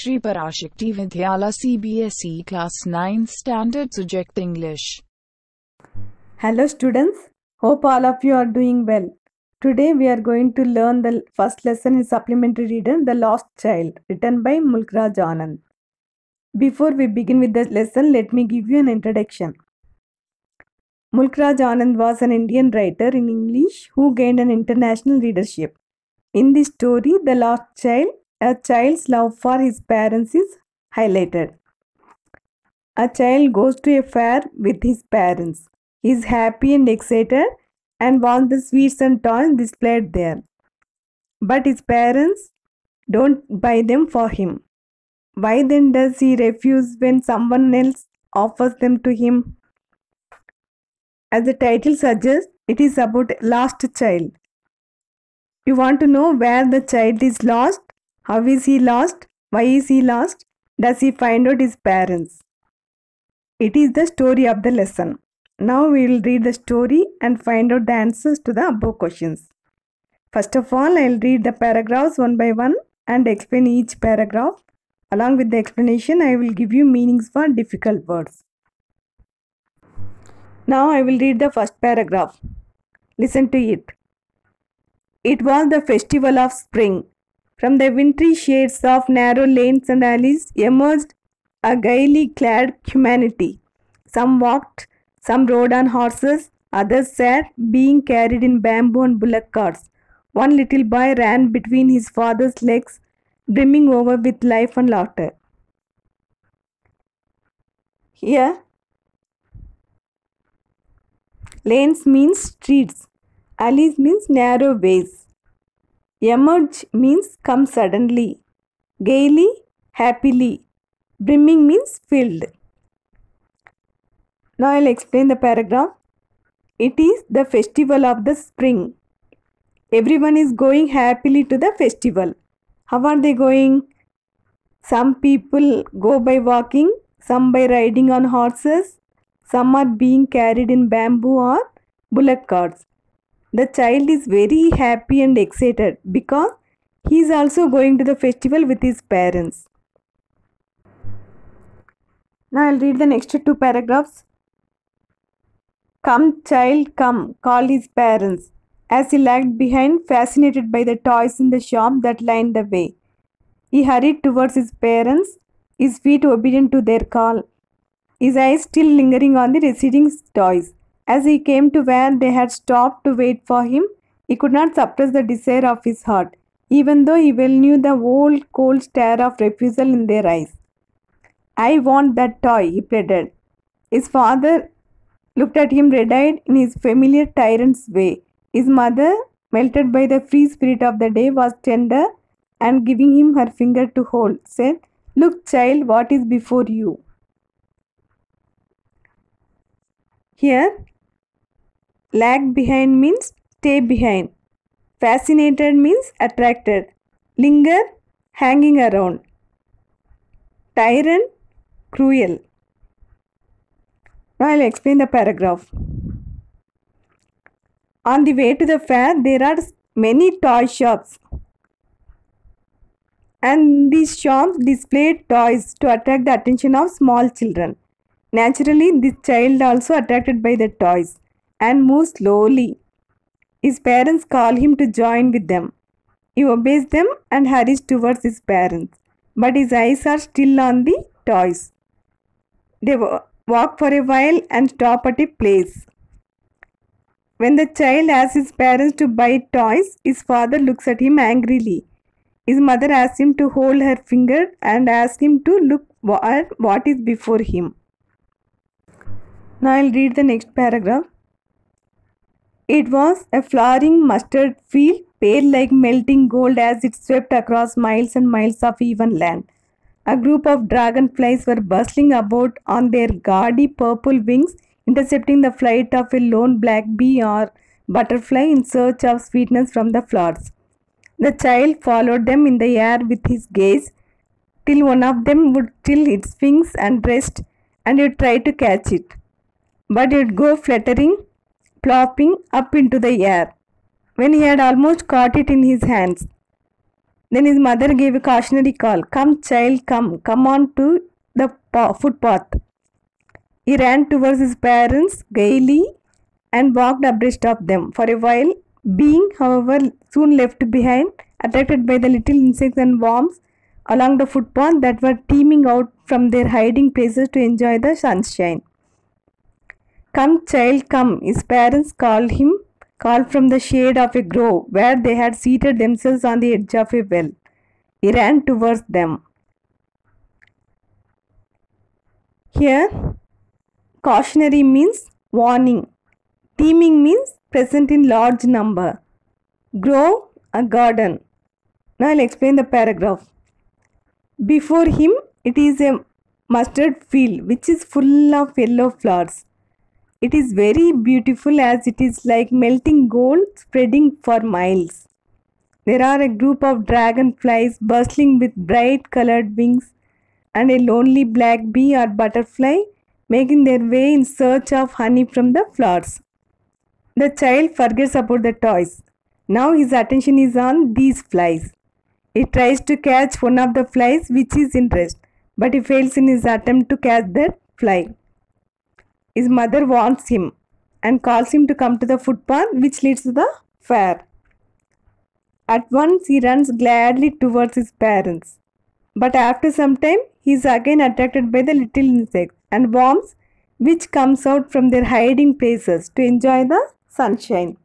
Shri Parashakti Vidyala CBSE Class 9 Standard Subject English. Hello students, hope all of you are doing well. Today we are going to learn the first lesson in supplementary reader, The Lost Child, written by Mulkraj Anand. Before we begin with the lesson, let me give you an introduction. Mulkraj Anand was an Indian writer in English who gained an international readership. In this story, The Lost Child, a child's love for his parents is highlighted. A child goes to a fair with his parents. He is happy and excited and wants the sweets and toys displayed there. But his parents don't buy them for him. Why then does he refuse when someone else offers them to him? As the title suggests, it is about a lost child. You want to know where the child is lost? How is he lost? Why is he lost? Does he find out his parents? It is the story of the lesson. Now we will read the story and find out the answers to the above questions. First of all, I will read the paragraphs one by one and explain each paragraph. Along with the explanation, I will give you meanings for difficult words. Now I will read the first paragraph. Listen to it. It was the festival of spring. From the wintry shades of narrow lanes and alleys emerged a gaily clad humanity. Some walked, some rode on horses, others sat, being carried in bamboo and bullock carts. One little boy ran between his father's legs, brimming over with life and laughter. Here, lanes means streets, alleys means narrow ways. Emerge means come suddenly. Gaily, happily. Brimming means filled. Now I will explain the paragraph. It is the festival of the spring. Everyone is going happily to the festival. How are they going? Some people go by walking, some by riding on horses, some are being carried in bamboo or bullock carts. The child is very happy and excited because he is also going to the festival with his parents. Now I will read the next two paragraphs. Come, child, come, called his parents, as he lagged behind, fascinated by the toys in the shop that lined the way. He hurried towards his parents, his feet obedient to their call, his eyes still lingering on the receding toys. As he came to where they had stopped to wait for him, he could not suppress the desire of his heart, even though he well knew the old cold stare of refusal in their eyes. I want that toy, he pleaded. His father looked at him red-eyed in his familiar tyrant's way. His mother, melted by the free spirit of the day, was tender and giving him her finger to hold, said, Look, child, what is before you? Here, lag behind means stay behind. Fascinated means attracted. Linger, hanging around. Tyrant, cruel. Now I will explain the paragraph. On the way to the fair, there are many toy shops. And these shops display toys to attract the attention of small children. Naturally, this child also attracted by the toys and moves slowly. His parents call him to join with them. He obeys them and hurries towards his parents, but his eyes are still on the toys. They walk for a while and stop at a place. When the child asks his parents to buy toys, his father looks at him angrily. His mother asks him to hold her finger and asks him to look at what is before him. Now I will read the next paragraph. It was a flowering mustard field, pale like melting gold as it swept across miles and miles of even land. A group of dragonflies were bustling about on their gaudy purple wings, intercepting the flight of a lone black bee or butterfly in search of sweetness from the flowers. The child followed them in the air with his gaze, till one of them would still its wings and rest, and he would try to catch it. But it would go fluttering, plopping up into the air. When he had almost caught it in his hands, Then his mother gave a cautionary call. Come, child, come. Come on to the footpath. He ran towards his parents gaily and walked abreast of them for a while, being, however, soon left behind, attracted by the little insects and worms along the footpath that were teeming out from their hiding places to enjoy the sunshine. Come, child, come. His parents called from the shade of a grove where they had seated themselves on the edge of a well. He ran towards them. Here, cautionary means warning. Teeming means present in large number. Grove, a garden. Now I'll explain the paragraph. Before him, it is a mustard field which is full of yellow flowers. It is very beautiful as it is like melting gold spreading for miles. There are a group of dragonflies bustling with bright colored wings and a lonely black bee or butterfly making their way in search of honey from the flowers. The child forgets about the toys. Now his attention is on these flies. He tries to catch one of the flies which is in rest, but he fails in his attempt to catch that fly. His mother warns him and calls him to come to the footpath which leads to the fair. At once he runs gladly towards his parents. But after some time he is again attracted by the little insects and worms which comes out from their hiding places to enjoy the sunshine.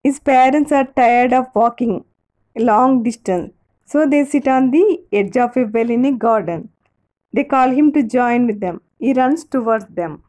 His parents are tired of walking a long distance, so they sit on the edge of a well in a garden. They call him to join with them. He runs towards them.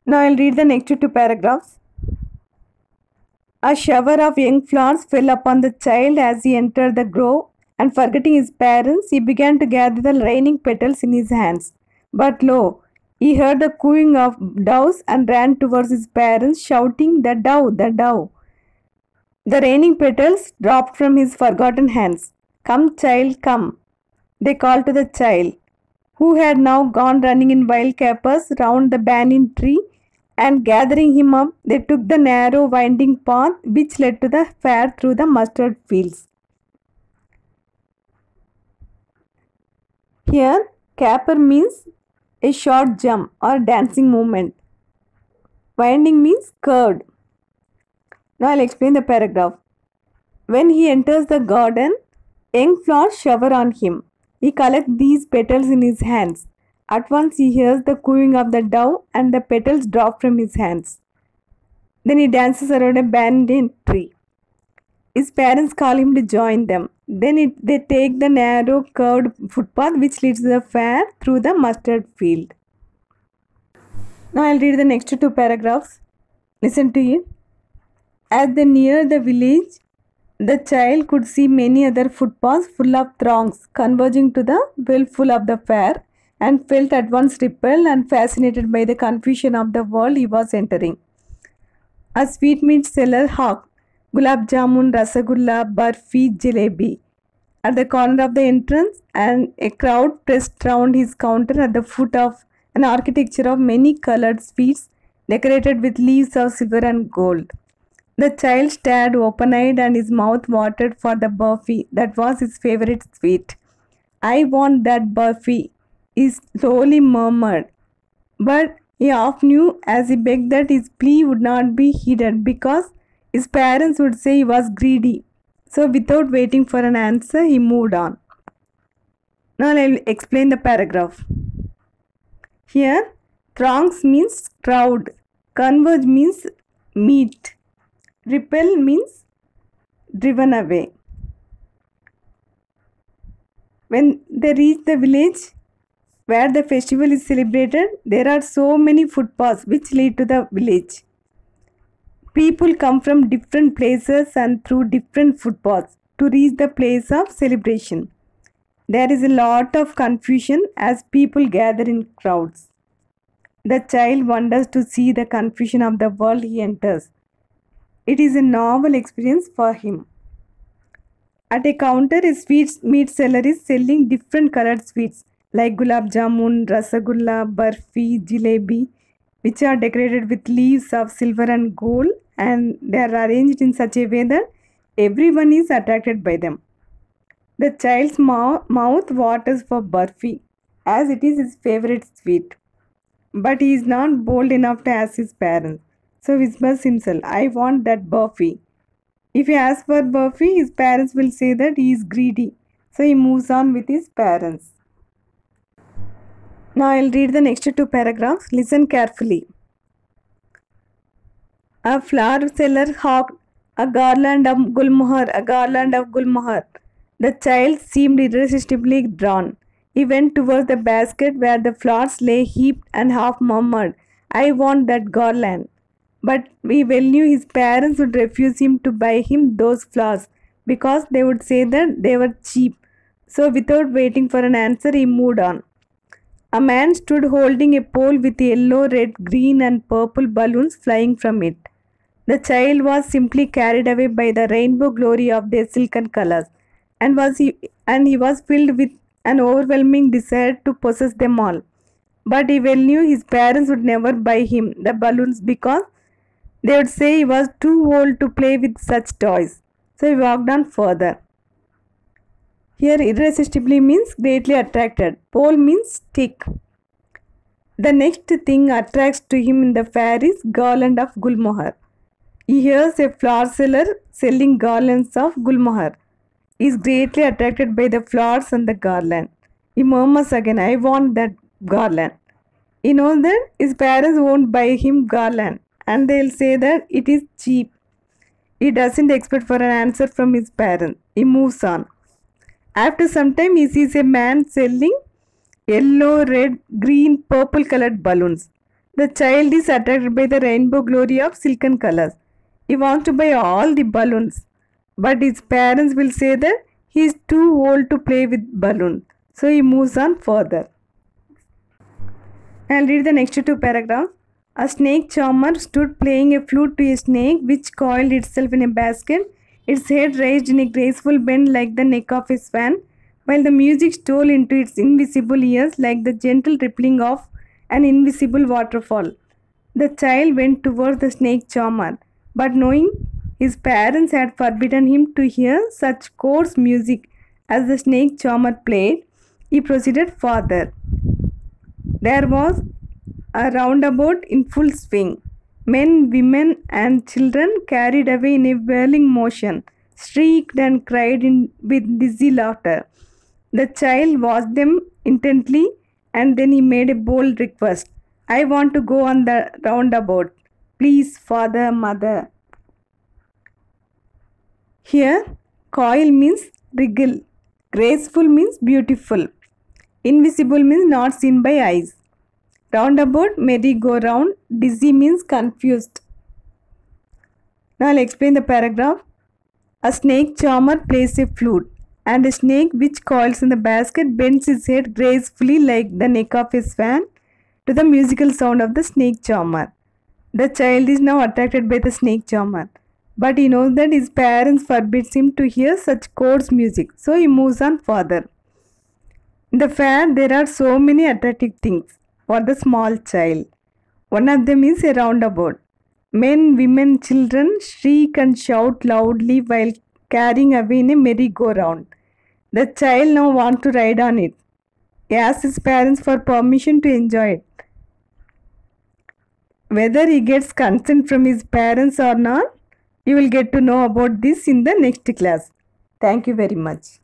Now I'll read the next two paragraphs. A shower of young flowers fell upon the child as he entered the grove, and forgetting his parents, he began to gather the raining petals in his hands. But lo, he heard the cooing of doves and ran towards his parents, shouting, "The dove, the dove!" The raining petals dropped from his forgotten hands. Come, child, come. They called to the child, who had now gone running in wild capers round the banyan tree, and gathering him up, they took the narrow winding path which led to the fair through the mustard fields. Here, caper means a short jump or dancing movement. Winding means curved. Now I'll explain the paragraph. When he enters the garden, young flowers shower on him. He collects these petals in his hands. At once he hears the cooing of the dove and the petals drop from his hands. Then he dances around a banyan tree. His parents call him to join them. Then they take the narrow curved footpath which leads to the fair through the mustard field. Now I'll read the next two paragraphs. Listen to it. As they near the village, the child could see many other footpaths full of throngs converging to the well full of the fair, and felt at once repelled and fascinated by the confusion of the world he was entering. A sweetmeat seller hawked gulab jamun, rasagulla, barfi, jalebi at the corner of the entrance, and a crowd pressed round his counter at the foot of an architecture of many colored sweets decorated with leaves of silver and gold. The child stared open-eyed and his mouth watered for the barfi that was his favorite sweet. "I want that barfi," he slowly murmured. But he half knew as he begged that his plea would not be heeded because his parents would say he was greedy. So without waiting for an answer, he moved on. Now I will explain the paragraph. Here, throngs means crowd, converge means meet, repel means driven away. When they reach the village where the festival is celebrated, there are so many footpaths which lead to the village. People come from different places and through different footpaths to reach the place of celebration. There is a lot of confusion as people gather in crowds. The child wonders to see the confusion of the world he enters. It is a novel experience for him. At a counter, a meat seller is selling different colored sweets like gulab jamun, rasagulla, barfi, jalebi, which are decorated with leaves of silver and gold, and they are arranged in such a way that Everyone is attracted by them. The child's mouth waters for Burfi, as it is his favorite sweet. But he is not bold enough to ask his parents, so whispers himself, I want that Burfi. If he asks for Burfi, his parents will say that he is greedy, so he moves on with his parents. Now I'll read the next two paragraphs. Listen carefully. A flower seller hawked a garland of gulmohar, a garland of gulmohar. The child seemed irresistibly drawn. He went towards the basket where the flowers lay heaped and half murmured, I want that garland. But he well knew his parents would refuse him to buy him those flowers because they would say that they were cheap. So without waiting for an answer, he moved on. A man stood holding a pole with yellow, red, green and purple balloons flying from it. The child was simply carried away by the rainbow glory of their silken colors, and he was filled with an overwhelming desire to possess them all. But he well knew his parents would never buy him the balloons because they would say he was too old to play with such toys. So he walked on further. Here irresistibly means greatly attracted. Pole means stick. The next thing attracts to him in the fair is garland of gulmohar. He hears a flower seller selling garlands of gulmohar. He is greatly attracted by the flowers and the garland. He murmurs again, I want that garland. He knows that his parents won't buy him garland and they'll say that it is cheap. He doesn't expect for an answer from his parents. He moves on. After some time, he sees a man selling yellow, red, green, purple colored balloons. The child is attracted by the rainbow glory of silken colors. He wants to buy all the balloons, but his parents will say that he is too old to play with balloons. So he moves on further. I'll read the next two paragraphs. A snake charmer stood playing a flute to a snake which coiled itself in a basket, its head raised in a graceful bend like the neck of a swan, while the music stole into its invisible ears like the gentle rippling of an invisible waterfall. The child went towards the snake charmer, but knowing his parents had forbidden him to hear such coarse music as the snake charmer played, he proceeded farther. There was a roundabout in full swing. Men, women, and children, carried away in a whirling motion, shrieked and cried with dizzy laughter. The child watched them intently, and then he made a bold request. I want to go on the roundabout. Please, father, mother. Here, coil means wriggle. Graceful means beautiful. Invisible means not seen by eyes. Roundabout, merry-go-round. Dizzy means confused. Now I'll explain the paragraph. A snake charmer plays a flute, and a snake which coils in the basket bends its head gracefully like the neck of a swan to the musical sound of the snake charmer. The child is now attracted by the snake charmer, but he knows that his parents forbids him to hear such coarse music, so he moves on further. In the fair, there are so many attractive things for the small child. One of them is a roundabout. Men, women, children shriek and shout loudly while carrying away in a merry-go-round. The child now wants to ride on it. He asks his parents for permission to enjoy it. Whether he gets consent from his parents or not, you will get to know about this in the next class. Thank you very much.